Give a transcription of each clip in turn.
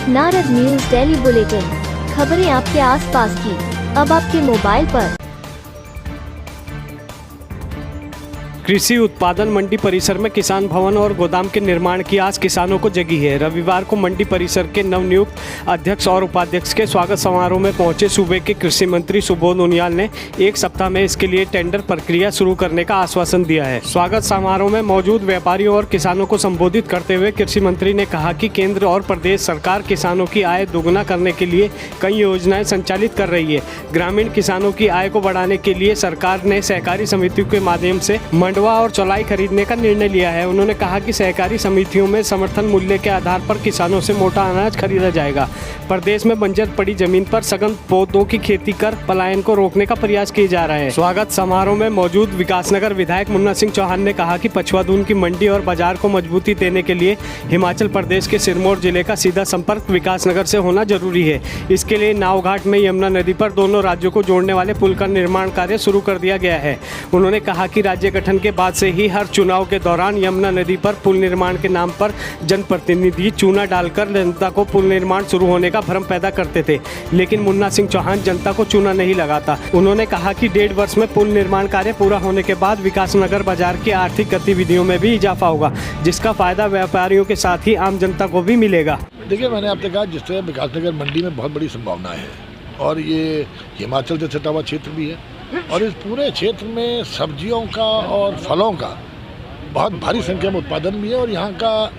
Narad news daily bulletin, खबरें आपके आसपास की, अब आपके मोबाइल पर। कृषि उत्पादन मंडी परिसर में किसान भवन और गोदाम के निर्माण की आस किसानों को जगी है। रविवार को मंडी परिसर के नवनियुक्त अध्यक्ष और उपाध्यक्ष के स्वागत समारोह में पहुंचे सूबे के कृषि मंत्री सुबोध उनियाल ने एक सप्ताह में इसके लिए टेंडर प्रक्रिया शुरू करने का आश्वासन दिया है। स्वागत समारोह में मौजूद व्यापारियों और किसानों को संबोधित करते हुए कृषि मंत्री ने कहा कि केंद्र और प्रदेश सरकार किसानों की आय दोगुना करने के लिए कई योजनाएं संचालित कर रही है। ग्रामीण किसानों की आय को बढ़ाने के लिए सरकार ने सहकारी समितियों के माध्यम से मंडवा और चौलाई खरीदने का निर्णय लिया है। उन्होंने कहा कि सहकारी समितियों में समर्थन मूल्य के आधार पर किसानों से मोटा अनाज खरीदा जाएगा। प्रदेश में बंजर पड़ी जमीन पर सघन पौधों की खेती कर पलायन को रोकने का प्रयास किया जा रहा है। स्वागत समारोह में मौजूद विकासनगर विधायक मुन्ना सिंह चौहान ने कहा कि पछुआदून की मंडी और बाजार को मजबूती देने के लिए हिमाचल प्रदेश के सिरमौर जिले का सीधा संपर्क विकासनगर से होना जरूरी है। इसके लिए नावघाट में यमुना नदी पर दोनों राज्यों को जोड़ने वाले पुल का निर्माण कार्य शुरू कर दिया गया है। उन्होंने कहा कि राज्य गठन के बाद से ही हर चुनाव के दौरान यमुना नदी पर पुल निर्माण के नाम पर जनप्रतिनिधि चूना डालकर जनता को पुल निर्माण शुरू होने का भ्रम पैदा करते थे, लेकिन मुन्ना सिंह चौहान जनता को चूना नहीं लगाता। उन्होंने कहा कि 1.5 वर्ष में पुल निर्माण कार्य पूरा होने के बाद विकासनगर बाजार की आर्थिक गतिविधियों में भी इजाफा होगा, जिसका फायदा व्यापारियों के साथ ही आम जनता को भी मिलेगा। देखिए, मैंने आपसे कहा जिस तरह विकासनगर मंडी में बहुत बड़ी संभावना है और ये हिमाचल से सटा हुआ क्षेत्र भी है और इस पूरे क्षेत्र में सब्जियों का और फलों का बहुत भारी संख्या में उत्पादन भी है और यहाँ का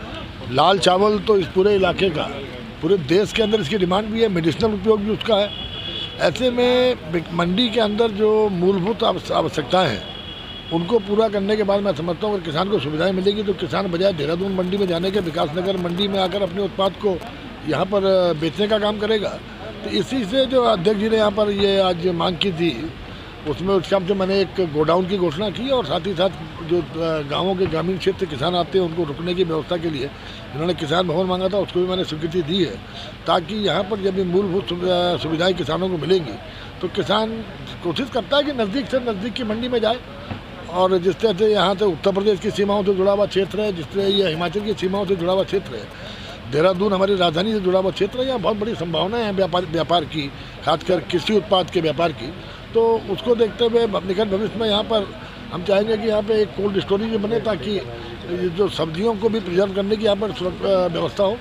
लाल चावल तो इस पूरे इलाके का, पूरे देश के अंदर इसकी डिमांड भी है, मेडिसिनल उपयोग भी उसका है। ऐसे में मंडी के अंदर जो मूलभूत आवश्यकताएं हैं उनको पूरा करने के बाद मैं समझता हूँ अगर किसान को सुविधाएं मिलेगी तो किसान बजाय देहरादून मंडी में जाने के विकासनगर मंडी में आकर अपने उत्पाद को यहाँ पर बेचने का काम करेगा। तो इसी से जो अध्यक्ष जी ने यहाँ पर ये आज मांग की थी उसमें उस काम से मैंने एक गोडाउन की घोषणा की और साथ ही साथ जो गांवों के ग्रामीण क्षेत्र किसान आते हैं उनको रुकने की व्यवस्था के लिए इन्होंने किसान भवन मांगा था, उसको भी मैंने स्वीकृति दी है ताकि यहाँ पर जब भी मूलभूत सुविधाएं किसानों को मिलेंगी तो किसान कोशिश करता है कि नज़दीक से नज़दीक की मंडी में जाए। और जिस तरह से यहाँ से उत्तर प्रदेश की सीमाओं से जुड़ा हुआ क्षेत्र है, जिस तरह ये हिमाचल की सीमाओं से जुड़ा हुआ क्षेत्र है, देहरादून हमारी राजधानी से जुड़ा हुआ क्षेत्र है, यहाँ बहुत बड़ी संभावनाएं हैं व्यापार की, खासकर कृषि उत्पाद के व्यापार की। तो उसको देखते हुए निकट भविष्य में यहाँ पर हम चाहेंगे कि यहाँ पे एक कोल्ड स्टोरेज भी बने ताकि जो सब्जियों को भी प्रिजर्व करने की यहाँ पर व्यवस्था हो।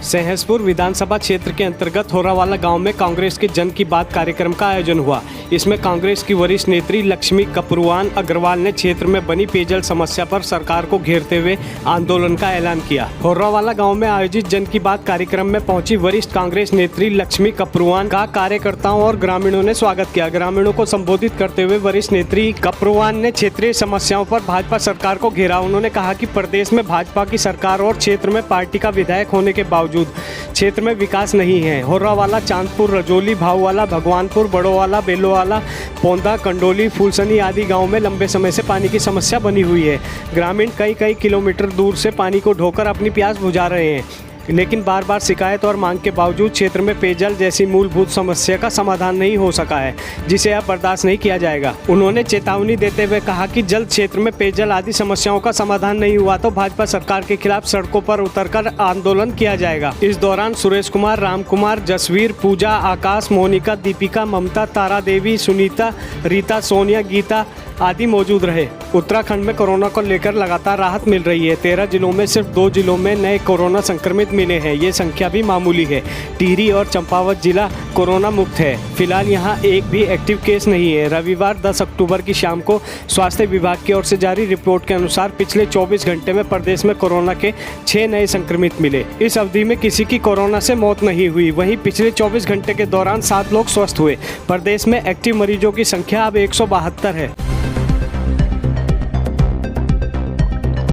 सहसपुर विधानसभा क्षेत्र के अंतर्गत होरावाला गांव में कांग्रेस के जन की बात कार्यक्रम का आयोजन हुआ। इसमें कांग्रेस की वरिष्ठ नेत्री लक्ष्मी कपरुआन अग्रवाल ने क्षेत्र में बनी पेयजल समस्या पर सरकार को घेरते हुए आंदोलन का ऐलान किया। होरावाला गांव में आयोजित जन की बात कार्यक्रम में पहुंची वरिष्ठ कांग्रेस नेत्री लक्ष्मी कपरुआन का कार्यकर्ताओं और ग्रामीणों ने स्वागत किया। ग्रामीणों को संबोधित करते हुए वरिष्ठ नेत्री कपरुआन ने क्षेत्रीय समस्याओं पर भाजपा सरकार को घेरा। उन्होंने कहा कि प्रदेश में भाजपा की सरकार और क्षेत्र में पार्टी का विधायक होने के बावजूद क्षेत्र में विकास नहीं है। होर्रावाला, चांदपुर, रजौली, भाववाला, भगवानपुर, बड़ोवाला, बेलोवाला, पौंदा, कंडोली, फूलसनी आदि गांव में लंबे समय से पानी की समस्या बनी हुई है। ग्रामीण कई किलोमीटर दूर से पानी को ढोकर अपनी प्यास बुझा रहे हैं, लेकिन बार बार शिकायत और मांग के बावजूद क्षेत्र में पेयजल जैसी मूलभूत समस्या का समाधान नहीं हो सका है, जिसे अब बर्दाश्त नहीं किया जाएगा। उन्होंने चेतावनी देते हुए कहा कि जल्द क्षेत्र में पेयजल आदि समस्याओं का समाधान नहीं हुआ तो भाजपा सरकार के खिलाफ सड़कों पर उतरकर आंदोलन किया जाएगा। इस दौरान सुरेश कुमार, राम कुमार, जसवीर, पूजा, आकाश, मोनिका, दीपिका, ममता, तारा देवी, सुनीता, रीता, सोनिया, गीता आदि मौजूद रहे। उत्तराखंड में कोरोना को लेकर लगातार राहत मिल रही है। 13 जिलों में सिर्फ 2 जिलों में नए कोरोना संक्रमित मिले हैं। ये संख्या भी मामूली है। टिहरी और चंपावत जिला कोरोना मुक्त है। फिलहाल यहाँ एक भी एक्टिव केस नहीं है। रविवार 10 अक्टूबर की शाम को स्वास्थ्य विभाग की ओर से जारी रिपोर्ट के अनुसार पिछले 24 घंटे में प्रदेश में कोरोना के 6 नए संक्रमित मिले। इस अवधि में किसी की कोरोना से मौत नहीं हुई। वहीं पिछले 24 घंटे के दौरान 7 लोग स्वस्थ हुए। प्रदेश में एक्टिव मरीजों की संख्या अब 172 है।